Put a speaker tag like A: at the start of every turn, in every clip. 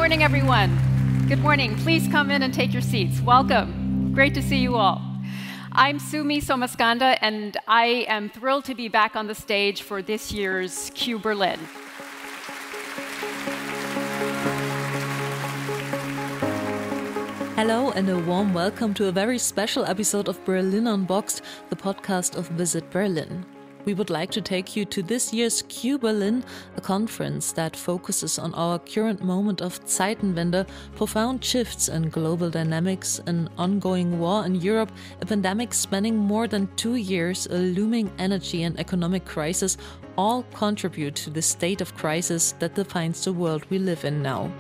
A: morning, everyone. Good morning. Please come in and take your seats. Welcome. Great to see you all. I'm Sumi Somaskanda, and I am thrilled to be back on the stage for this year's Q Berlin.
B: Hello and a warm welcome to a very special episode of Berlin Unboxed, the podcast of Visit Berlin. We would like to take you to this year's Q Berlin, a conference that focuses on our current moment of Zeitenwende, profound shifts in global dynamics, an ongoing war in Europe, a pandemic spanning more than 2 years, a looming energy and economic crisis, all contribute to the state of crisis that defines the world we live in now.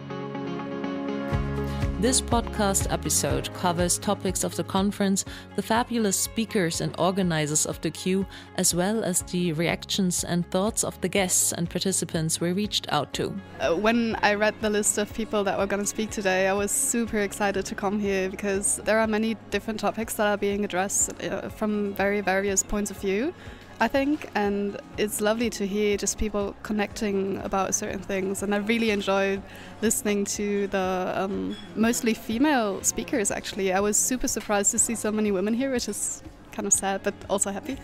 B: This podcast episode covers topics of the conference, the fabulous speakers and organizers of the Q, as well as the reactions and thoughts of the guests and participants we reached out to.
C: When I read the list of people that were going to speak today, I was super excited to come here because there are many different topics that are being addressed from very various points of view, I think, and it's lovely to hear just people connecting about certain things. And I really enjoyed listening to the mostly female speakers, actually. I was super surprised to see so many women here, which is kind of sad, but also happy.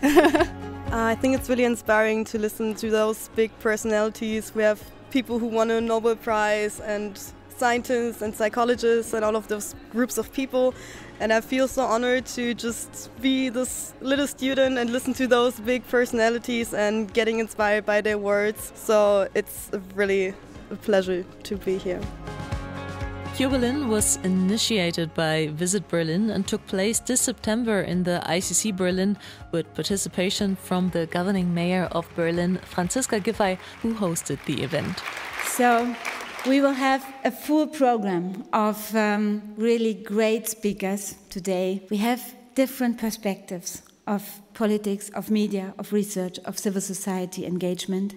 D: I think it's really inspiring to listen to those big personalities. We have people who won a Nobel Prize and scientists and psychologists and all of those groups of people. And I feel so honored to just be this little student and listen to those big personalities and getting inspired by their words. So it's really a pleasure to be here.
B: Q Berlin was initiated by Visit Berlin and took place this September in the ICC Berlin with participation from the governing mayor of Berlin, Franziska Giffey, who hosted the event.
E: So we will have a full program of really great speakers today. We have different perspectives of politics, of media, of research, of civil society engagement.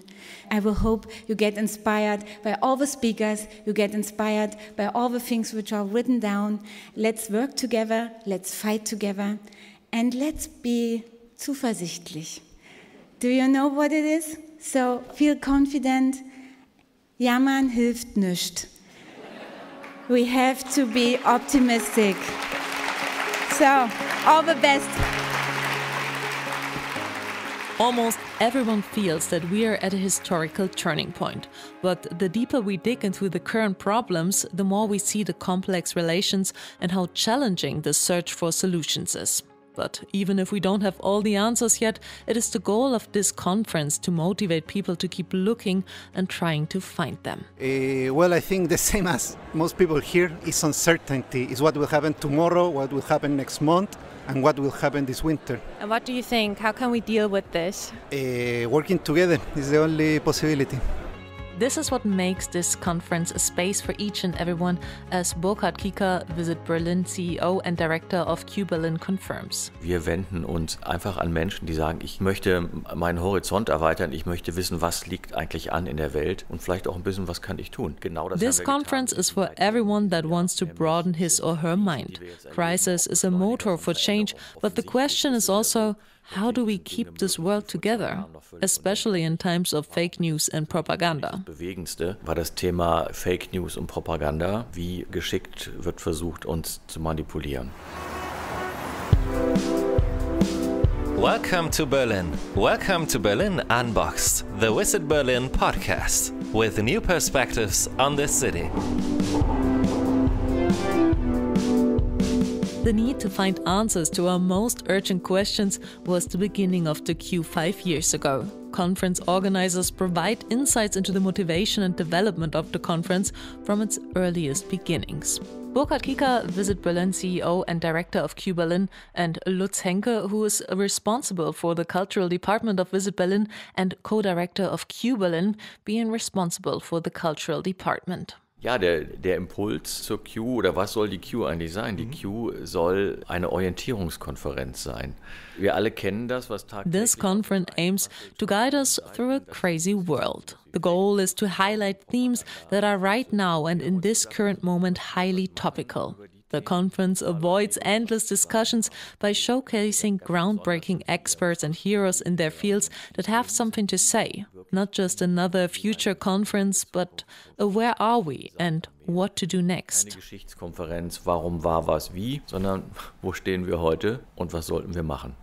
E: I will hope you get inspired by all the speakers, you get inspired by all the things which are written down. Let's work together, let's fight together, and let's be zuversichtlich. Do you know what it is? So feel confident. Jammern hilft nicht. We have to be optimistic. So, all the best.
B: Almost everyone feels that we are at a historical turning point. But the deeper we dig into the current problems, the more we see the complex relations and how challenging the search for solutions is. But even if we don't have all the answers yet, it is the goal of this conference to motivate people to keep looking and trying to find them.
F: Well, I think the same as most people here is uncertainty. Is what will happen tomorrow, what will happen next month, and what will happen this winter.
G: And what do you think? How can we deal with this?
F: Working together is the only possibility.
B: This is what makes this conference a space for each and everyone, as Burkhard Kieker, Visit Berlin CEO and Director of Q Berlin confirms.
H: Wir wenden uns einfach an Menschen, die sagen, ich möchte meinen Horizont erweitern, ich möchte wissen, was liegt eigentlich an in der Welt und vielleicht auch ein bisschen, was kann ich tun. Genau das
B: This conference is for everyone that wants to broaden his or her mind. Crisis is a motor for change, but the question is also, how do we keep this world together, especially in times of fake news and propaganda?
H: Das Bewegendste war das Thema Fake News und Propaganda. Wie geschickt wird versucht, uns zu manipulieren.
I: Welcome to Berlin. Welcome to Berlin Unboxed, the Visit Berlin podcast, with new perspectives on the city.
B: The need to find answers to our most urgent questions was the beginning of the Q 5 years ago. Conference organizers provide insights into the motivation and development of the conference from its earliest beginnings. Burkhard Kieker, Visit Berlin CEO and Director of Q Berlin, and Lutz Henke, who is responsible for the cultural department of Visit Berlin and co-director of Q Berlin, being responsible for the cultural department.
H: Ja, der Impuls zur Q, oder was soll die Q eigentlich sein? Die Q soll eine Orientierungskonferenz sein. Wir alle kennen das, was tagtäglich...
B: This conference aims to guide us through a crazy world. The goal is to highlight themes that are right now and in this current moment highly topical. The conference avoids endless discussions by showcasing groundbreaking experts and heroes in their fields that have something to say. Not just another future conference, but a where are we and what to do
H: Keine
B: next.
H: Geschichtskonferenz, warum war was wie, sondern wo stehen wir heute und was sollten wir machen.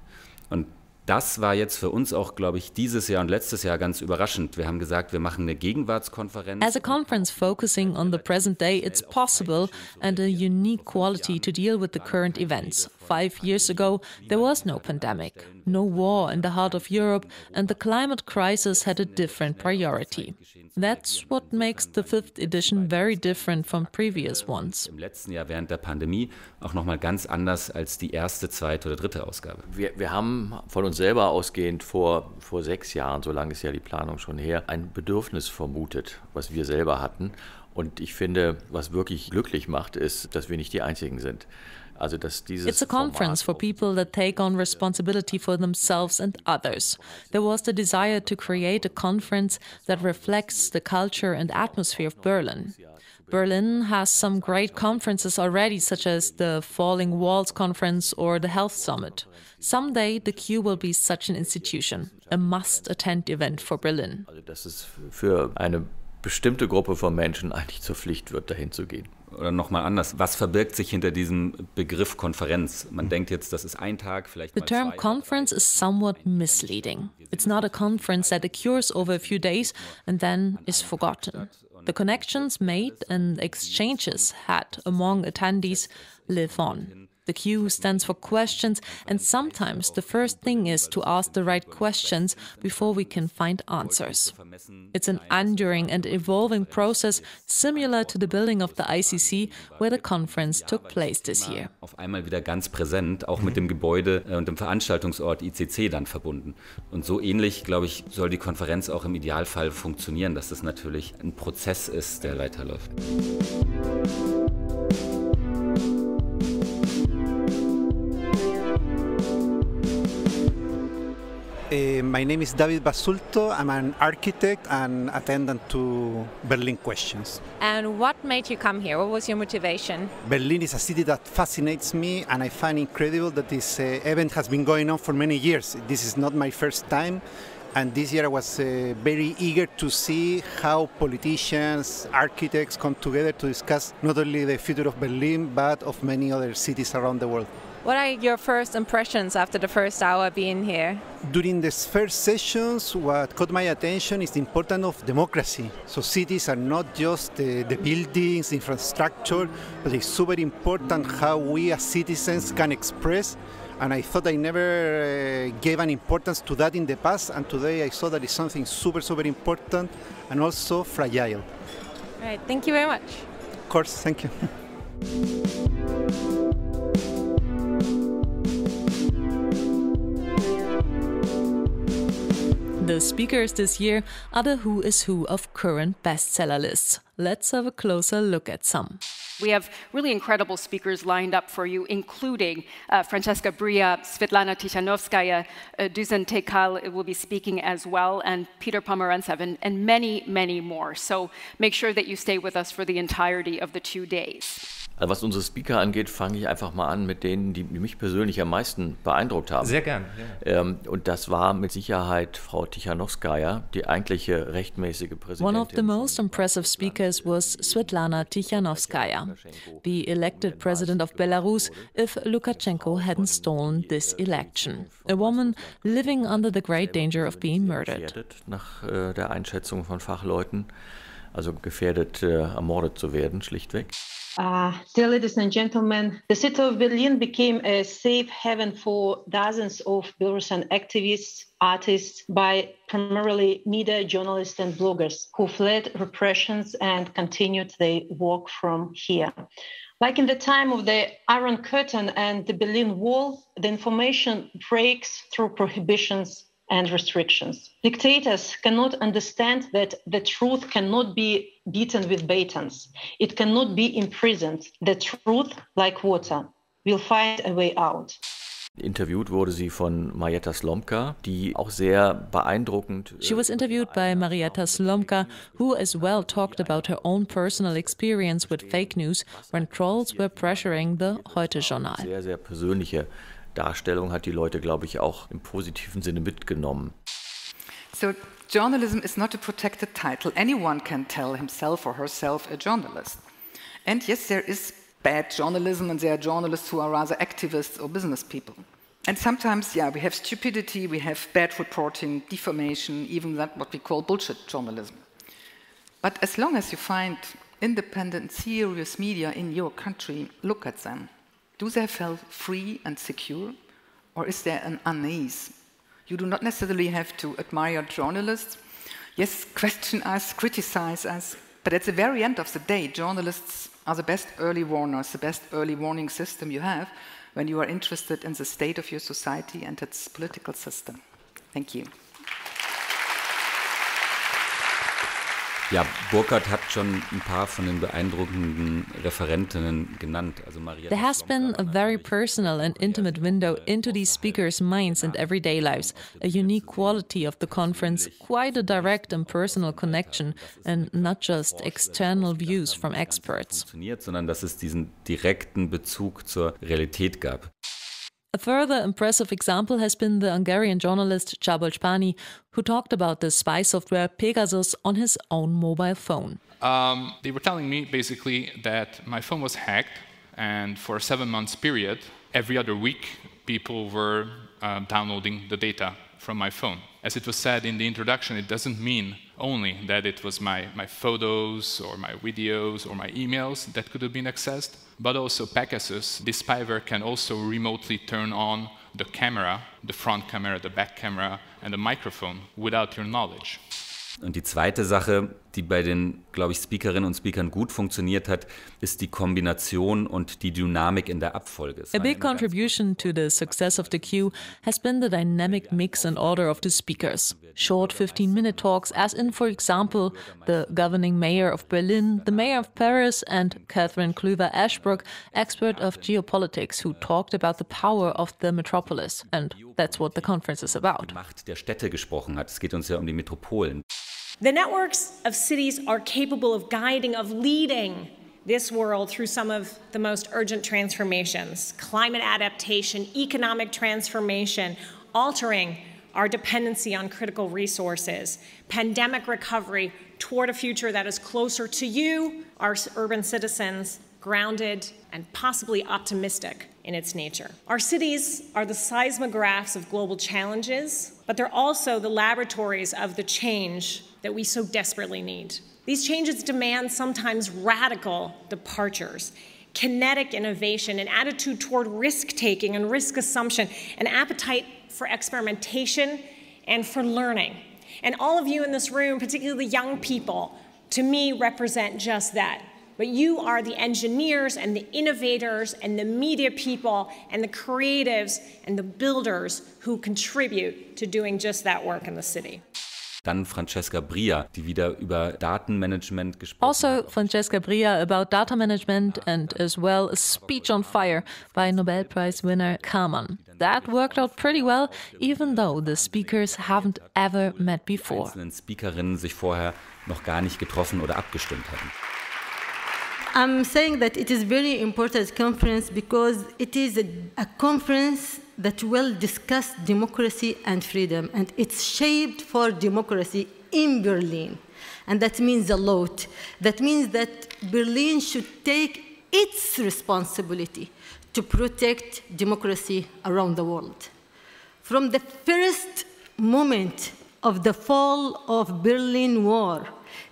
J: Und das war jetzt für uns auch, glaube ich, dieses Jahr und letztes Jahr ganz überraschend. Wir haben gesagt, wir machen eine Gegenwartskonferenz.
B: As a conference focusing on the present day, it's possible and a unique quality to deal with the current events. 5 years ago, there was no pandemic, no war in the heart of Europe, and the climate crisis had a different priority. That's what makes the 5th edition very different from previous ones.
J: Im letzten Jahr während der Pandemie auch nochmal ganz anders als die erste, zweite oder dritte Ausgabe.
H: Wir haben von uns selber ausgehend vor 6 Jahren, so lange ist ja die Planung schon her, ein Bedürfnis vermutet, was wir selber hatten. Und ich finde, was wirklich glücklich macht, ist, dass wir nicht die Einzigen sind. Also, dass dieses
B: It's a conference for people that take on responsibility for themselves and others. There was the desire to create a conference that reflects the culture and atmosphere of Berlin. Berlin has some great conferences already, such as the Falling Walls Conference or the Health Summit. Someday the Q will be such an institution, a must-attend event for Berlin.
H: Also, dass es für eine bestimmte Gruppe von Menschen eigentlich zur Pflicht wird, dahin zu gehen.
J: Oder nochmal anders, was verbirgt sich hinter diesem Begriff Konferenz? Man denkt jetzt, das ist ein Tag, vielleicht
B: The
J: mal
B: term
J: 2.
B: conference is somewhat misleading. It's not a conference that occurs over a few days and then is forgotten. The connections made and exchanges had among attendees live on. The Q stands for questions, and sometimes the first thing is to ask the right questions before we can find answers. It's an enduring and evolving process similar to the building of the ICC, where the conference took place this year.
J: Auf einmal wieder ganz präsent, auch mit dem Gebäude und dem Veranstaltungsort ICC dann verbunden. Und so ähnlich, glaube ich, soll die Konferenz auch im Idealfall funktionieren, dass das natürlich ein Prozess ist, der weiterläuft.
F: My name is David Basulto. I'm an architect and attendant to Berlin Questions.
G: And what made you come here? What was your motivation?
F: Berlin is a city that fascinates me, and I find incredible that this event has been going on for many years. This is not my first time, and this year I was very eager to see how politicians, architects come together to discuss not only the future of Berlin, but of many other cities around the world.
G: What are your first impressions after the first hour being here?
F: During the first sessions, what caught my attention is the importance of democracy. So cities are not just the buildings, the infrastructure, but it's super important how we as citizens can express. And I thought I never gave an importance to that in the past, and today I saw that it's something super, super important and also fragile.
G: All right, thank you very much.
F: Of course, thank you.
B: The speakers this year are the who is who of current bestseller lists. Let's have a closer look at some.
A: We have really incredible speakers lined up for you, including Francesca Bria, Svetlana Tikhanovskaya, Dusan Tekal will be speaking as well, and Peter Pomerantsev, and many, many more. So make sure that you stay with us for the entirety of the 2 days.
H: Also was unsere Speaker angeht, fange ich einfach mal an mit denen, die mich persönlich am meisten beeindruckt haben.
I: Sehr gern. Ja.
H: Und das war mit Sicherheit Frau Tikhanovskaya, die eigentliche rechtmäßige Präsidentin.
B: One of the most impressive speakers was Svetlana Tikhanovskaya, the elected president of Belarus if Lukashenko hadn't stolen this election. A woman living under the great danger of being murdered.
H: Nach der Einschätzung von Fachleuten, also gefährdet, ermordet zu werden, schlichtweg.
K: Dear ladies and gentlemen, the city of Berlin became a safe haven for dozens of Belarusian activists, artists, by primarily media, journalists and bloggers who fled repressions and continued their work from here. Like in the time of the Iron Curtain and the Berlin Wall, the information breaks through prohibitions and restrictions. Dictators cannot understand that the truth cannot be beaten with batons. It cannot be imprisoned. The truth, like water, will find a way out.
H: Interviewt wurde sie von Marietta Slomka, die auch sehr beeindruckend.
B: She was interviewed by Marietta Slomka, who as well talked about her own personal experience with fake news when trolls were pressuring the Heute-Journal.
H: Sehr, sehr persönliche Darstellung hat die Leute, glaube ich, auch im positiven Sinne mitgenommen.
L: So journalism is not a protected title. Anyone can tell himself or herself a journalist. And yes, there is bad journalism, and there are journalists who are rather activists or business people. And sometimes, yeah, we have stupidity, we have bad reporting, defamation, even that what we call bullshit journalism. But as long as you find independent, serious media in your country, look at them. Do they feel free and secure? Or is there an unease? You do not necessarily have to admire journalists. Yes, question us, criticize us. But at the very end of the day, journalists are the best early warners, the best early warning system you have when you are interested in the state of your society and its political system. Thank you.
J: Ja, Burkhard hat schon ein paar von den beeindruckenden Referentinnen genannt. Also
B: There has been a very personal and intimate window into these speakers' minds and everyday lives, a unique quality of the conference, quite a direct and personal connection, and not just external views from experts.
J: Sondern dass es diesen direkten Bezug zur Realität gab.
B: A further impressive example has been the Hungarian journalist Csabol Spani, who talked about the spy software Pegasus on his own mobile phone.
M: They were telling me basically that my phone was hacked, and for a 7-month period, every other week, people were downloading the data from my phone. As it was said in the introduction, it doesn't mean only that it was my photos or my videos or my emails that could have been accessed, but also Pegasus, this spyware can also remotely turn on the camera, the front camera, the back camera, and the microphone without your knowledge.
J: Und die zweite Sache, die bei den, glaube ich, Speakerinnen und Speakern gut funktioniert hat, ist die Kombination und die Dynamik in der Abfolge.
B: A big contribution to the success of the Q has been the dynamic mix and order of the speakers. Short 15-minute talks, as in, for example, the governing mayor of Berlin, the mayor of Paris, and Catherine Klüver-Ashbrook, expert of geopolitics, who talked about the power of the metropolis. And that's what the conference is about.
J: Macht der Städte gesprochen hat. Es geht uns ja um die Metropolen.
N: The networks of cities are capable of guiding, of leading this world through some of the most urgent transformations: climate adaptation, economic transformation, altering our dependency on critical resources, pandemic recovery toward a future that is closer to you, our urban citizens, grounded and possibly optimistic in its nature. Our cities are the seismographs of global challenges, but they're also the laboratories of the change that we so desperately need. These changes demand sometimes radical departures, kinetic innovation, an attitude toward risk-taking and risk assumption, an appetite for experimentation and for learning. And all of you in this room, particularly young people, to me represent just that. But you are the engineers and the innovators and the media people and the creatives and the builders who contribute to doing just that work in the city.
J: Dann Francesca Bria, die wieder über Datenmanagement gesprochen hat.
B: Also Francesca Bria about data management and as well a speech on fire by Nobel Prize winner Kaman. That worked out pretty well, even though the speakers haven't ever met before.
J: Die einzelnen Speakerinnen sich vorher noch gar nicht getroffen oder abgestimmt hatten.
O: I'm saying that it is very important conference because it is a conference that will discuss democracy and freedom, and it's shaped for democracy in Berlin. And that means a lot. That means that Berlin should take its responsibility to protect democracy around the world. From the first moment of the fall of Berlin Wall,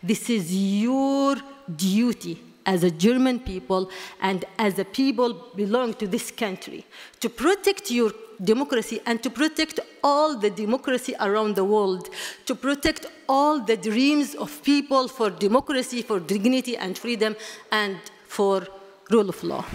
O: this is your duty as a German people and as a people belong to this country, to protect your democracy and to protect all the democracy around the world, to protect all the dreams of people for democracy, for dignity and freedom, and for rule of law.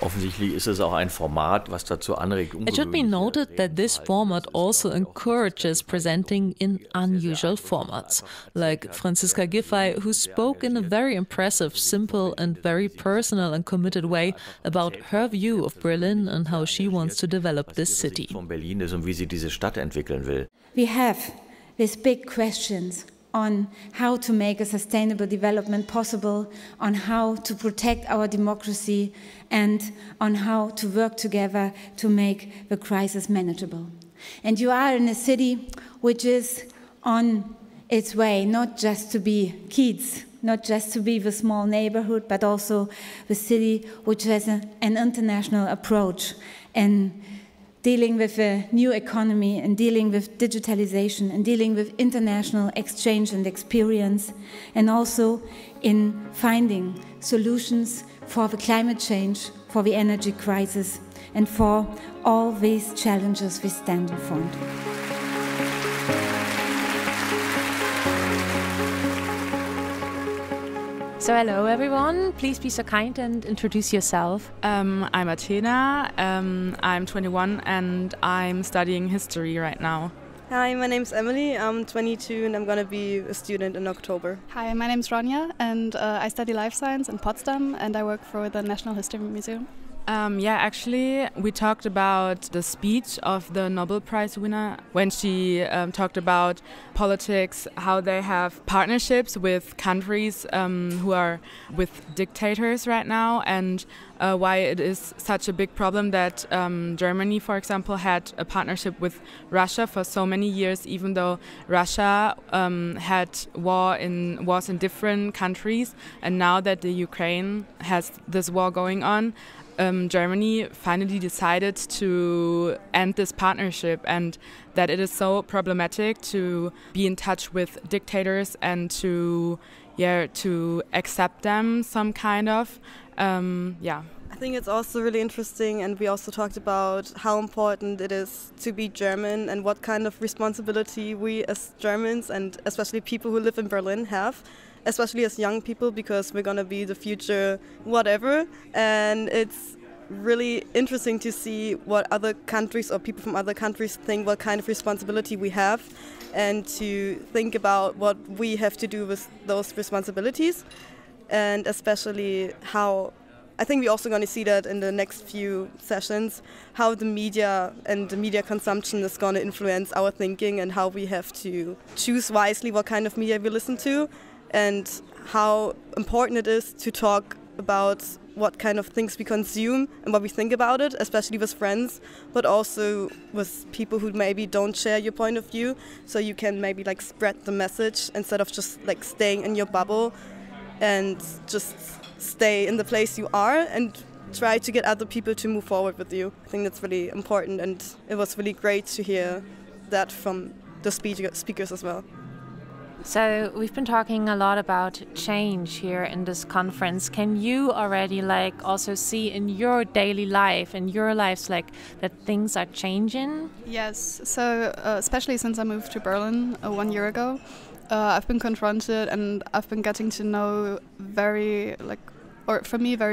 H: Offensichtlich ist es auch ein Format, was dazu anregt.
B: It should be noted that this format also encourages presenting in unusual formats, like Franziska Giffey, who spoke in a very impressive, simple and very personal and committed way about her view of Berlin and how she wants to develop this city.
H: Von Berlin ist und wie sie diese Stadt entwickeln will.
E: We have these big questions on how to make a sustainable development possible, on how to protect our democracy, and on how to work together to make the crisis manageable. And you are in a city which is on its way, not just to be kids, not just to be the small neighborhood, but also the city which has an international approach and dealing with a new economy and dealing with digitalization and dealing with international exchange and experience, and also in finding solutions for the climate change, for the energy crisis, and for all these challenges we stand in front.
G: So hello everyone, please be so kind and introduce yourself.
P: I'm Athena, I'm 21 and I'm studying history right now.
D: Hi, my name's Emily, I'm 22 and I'm going to be a student in October.
C: Hi, my name's Ronja and I study life science in Potsdam and I work for the National History Museum.
P: Actually, we talked about the speech of the Nobel Prize winner when she talked about politics, how they have partnerships with countries who are with dictators right now, and why it is such a big problem that Germany, for example, had a partnership with Russia for so many years, even though Russia had wars in different countries, and now that the Ukraine has this war going on, Germany finally decided to end this partnership, and that it is so problematic to be in touch with dictators and to accept them some kind of.
D: I think it's also really interesting, and we also talked about how important it is to be German and what kind of responsibility we as Germans and especially people who live in Berlin have, especially as young people, because we're going to be the future whatever. And it's really interesting to see what other countries or people from other countries think, what kind of responsibility we have, and to think about what we have to do with those responsibilities. And especially how, I think we're also going to see that in the next few sessions, how the media and the media consumption is going to influence our thinking and how we have to choose wisely what kind of media we listen to, and how important it is to talk about what kind of things we consume and what we think about it, especially with friends, but also with people who maybe don't share your point of view, so you can maybe like spread the message instead of just like staying in your bubble and just stay in the place you are and try to get other people to move forward with you. I think that's really important, and it was really great to hear that from the speakers as well.
G: So we've been talking a lot about change here in this conference. Can you already also see in your daily life, in your lives, that things are changing?
C: Yes, so especially since I moved to Berlin 1 year ago, I've been confronted and I've been getting to know very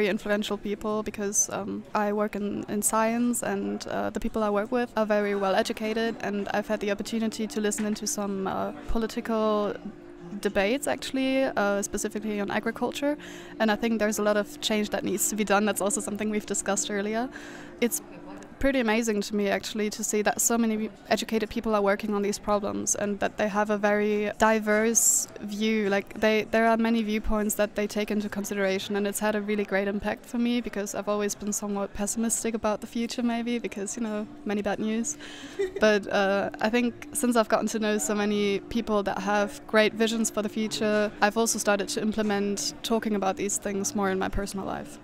C: influential people, because I work in science, and the people I work with are very well educated, and I've had the opportunity to listen into some political debates actually, specifically on agriculture, and I think there's a lot of change that needs to be done. That's also something we've discussed earlier. It's pretty amazing to me actually to see that so many educated people are working on these problems, and that they have a very diverse view. There are many viewpoints that they take into consideration, and it's had a really great impact for me, because I've always been somewhat pessimistic about the future, maybe because many bad news. But I think since I've gotten to know so many people that have great visions for the future, I've also started to implement talking about these things more in my personal life.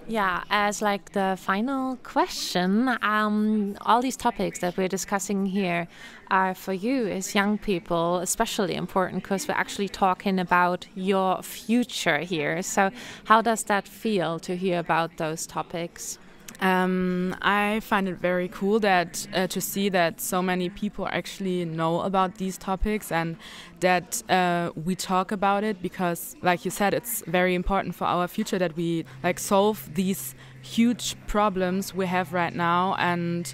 G: Yeah, as the final question, all these topics that we're discussing here are for you as young people especially important, because we're actually talking about your future here. So how does that feel to hear about those topics?
P: I find it very cool that to see that so many people actually know about these topics, and that we talk about it, because, like you said, it's very important for our future that we solve these huge problems we have right now, and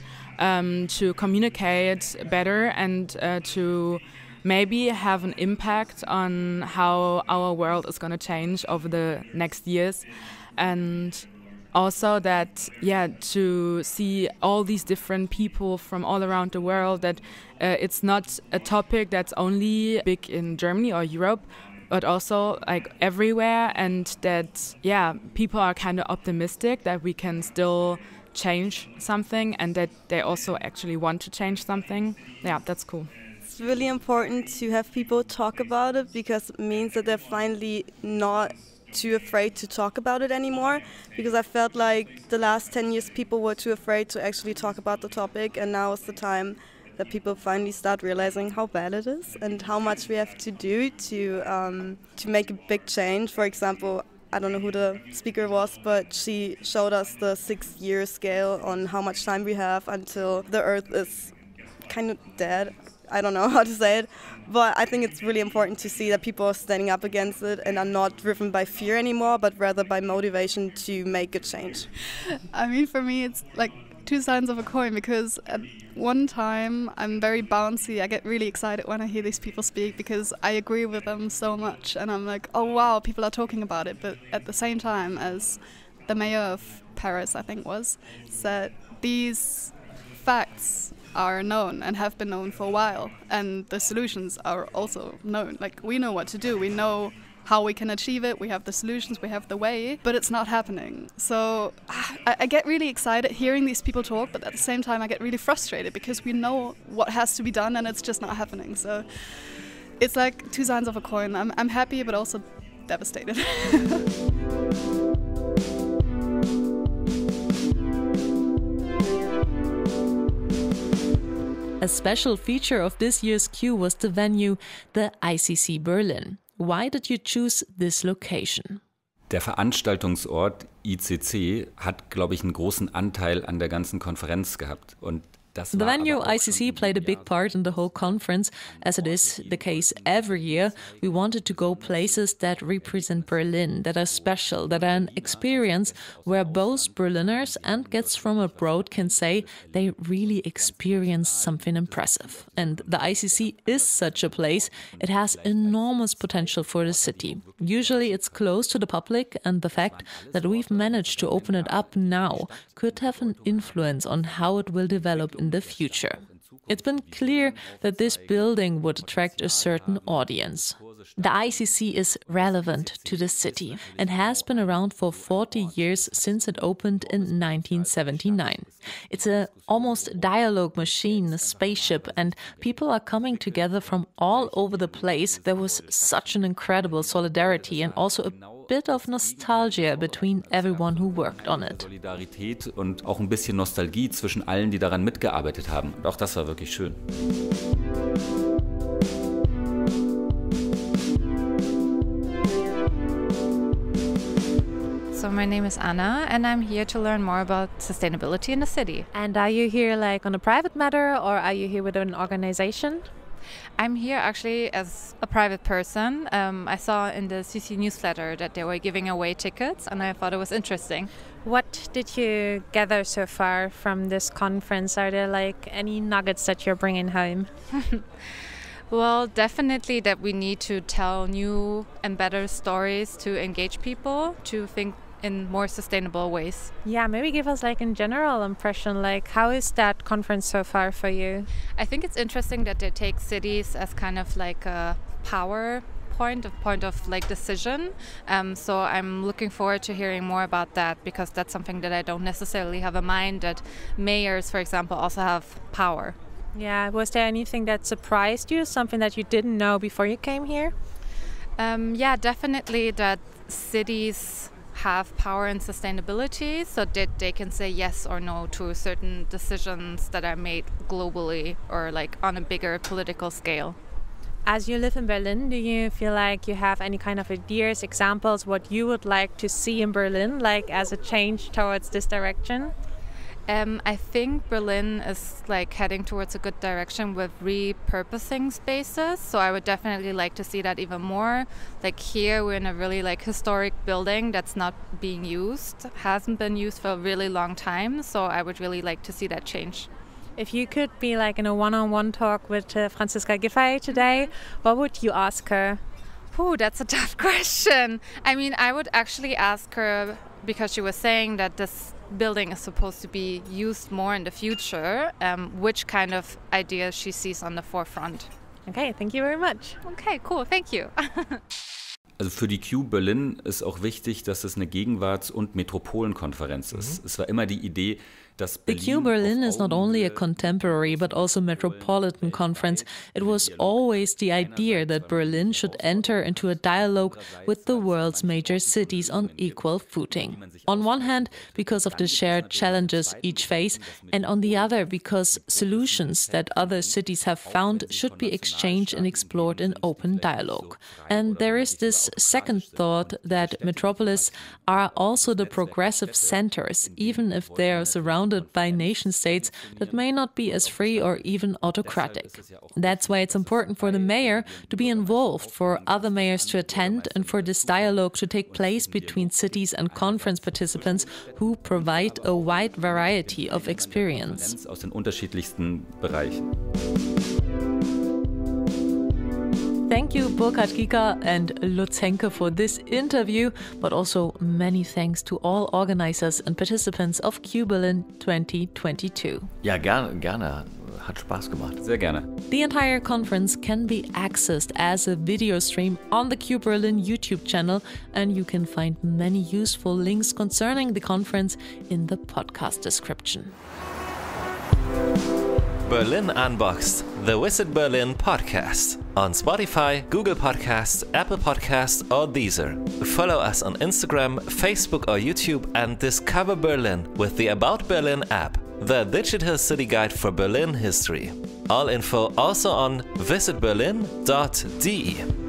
P: to communicate better, and to maybe have an impact on how our world is going to change over the next years. And also that, to see all these different people from all around the world, that it's not a topic that's only big in Germany or Europe, but also everywhere, and that, people are kind of optimistic that we can still change something, and that they also actually want to change something. Yeah, that's cool.
D: it's really important to have people talk about it because it means that they're finally not too afraid to talk about it anymore, because I felt like the last 10 years people were too afraid to actually talk about the topic, and now is the time that people finally start realizing how bad it is and how much we have to do to make a big change. For example, I don't know who the speaker was, but she showed us the 6-year scale on how much time we have until the Earth is kind of dead. I don't know how to say it, but I think it's really important to see that people are standing up against it and are not driven by fear anymore, but rather by motivation to make a change.
C: I mean, for me, it's like two sides of a coin, because at one time I'm very bouncy. I get really excited when I hear these people speak because I agree with them so much, and I'm like, oh wow, people are talking about it. But at the same time, as the mayor of Paris, I think said, these facts are known and have been known for a while, and the solutions are also known. Like, we know what to do, we know how we can achieve it, we have the solutions, we have the way, but it's not happening. So I get really excited hearing these people talk, but at the same time I get really frustrated because we know what has to be done and it's just not happening. So it's like two sides of a coin. I'm happy but also devastated.
B: A special feature of this year's Q was the venue, the ICC Berlin. Why did you choose this location?
J: Der Veranstaltungsort ICC hat, glaube ich, einen großen Anteil an der ganzen Konferenz gehabt. Und
B: the venue ICC played a big part in the whole conference, as it is the case every year. We wanted to go places that represent Berlin, that are special, that are an experience where both Berliners and guests from abroad can say they really experienced something impressive. And the ICC is such a place. It has enormous potential for the city. Usually it's closed to the public, and the fact that we've managed to open it up now could have an influence on how it will develop in the future. It's been clear that this building would attract a certain audience. The ICC is relevant to the city and has been around for 40 years since it opened in 1979. It's an almost dialogue machine, a spaceship, and people are coming together from all over the place. There was such an incredible solidarity and also a bit of nostalgia between everyone who worked on it.
J: Solidarität und auch ein bisschen Nostalgie zwischen allen, die daran mitgearbeitet haben. Und auch das war wirklich schön.
Q: So my name is Anna, and I'm here to learn more about sustainability in the city.
G: And are you here like on a private matter, or are you here with an organization?
Q: I'm here actually as a private person. I saw in the CC newsletter that they were giving away tickets, and I thought it was interesting.
G: What did you gather so far from this conference? Are there like any nuggets that you're bringing home?
Q: Well, definitely that we need to tell new and better stories to engage people to think in more sustainable ways.
G: Yeah, maybe give us like a general impression, like how is that conference so far for you?
Q: I think it's interesting that they take cities as kind of like a power point of like decision. So I'm looking forward to hearing more about that, because that's something that I don't necessarily have in mind, that mayors, for example, also have power.
G: Yeah, was there anything that surprised you, something that you didn't know before you came here?
Q: Yeah, definitely that cities have power in sustainability, so that they can say yes or no to certain decisions that are made globally or like on a bigger political scale.
G: As you live in Berlin, do you feel like you have any kind of ideas, examples, what you would like to see in Berlin, like as a change towards this direction?
Q: I think Berlin is like heading towards a good direction with repurposing spaces, so I would definitely like to see that even more. Like here we're in a really like historic building that's not being used, hasn't been used for a really long time, so I would really like to see that change.
G: If you could be like in a one-on-one talk with Franziska Giffey today, what would you ask her?
Q: Ooh, that's a tough question. I mean, I would actually ask her, because she was saying that this building is supposed to be used more in the future, which kind of ideas she sees on the forefront.
G: Okay, thank you very much.
Q: Okay, cool, thank you.
J: Also für die Q Berlin ist auch wichtig, dass es eine Gegenwarts- und Metropolenkonferenz ist. Es war immer die Idee,
B: The Q Berlin is not only a contemporary but also metropolitan conference. It was always the idea that Berlin should enter into a dialogue with the world's major cities on equal footing. On one hand, because of the shared challenges each face, and on the other, because solutions that other cities have found should be exchanged and explored in open dialogue. And there is this second thought that metropolis are also the progressive centers, even if they are surrounded by nation-states that may not be as free or even autocratic. That's why it's important for the mayor to be involved, for other mayors to attend, and for this dialogue to take place between cities and conference participants who provide a wide variety of experience.
J: Aus den unterschiedlichsten Bereichen.
B: Thank you, Burkhard Kieker and Lutz Henke, for this interview, but also many thanks to all organizers and participants of Q Berlin 2022.
H: Ja, gerne. Hat Spaß gemacht.
J: Sehr gerne.
B: The entire conference can be accessed as a video stream on the Q Berlin YouTube channel, and you can find many useful links concerning the conference in the podcast description.
I: Berlin Unboxed, the Visit Berlin podcast. On Spotify, Google Podcasts, Apple Podcasts, or Deezer. Follow us on Instagram, Facebook, or YouTube and discover Berlin with the About Berlin app, the digital city guide for Berlin history. All info also on visitberlin.de.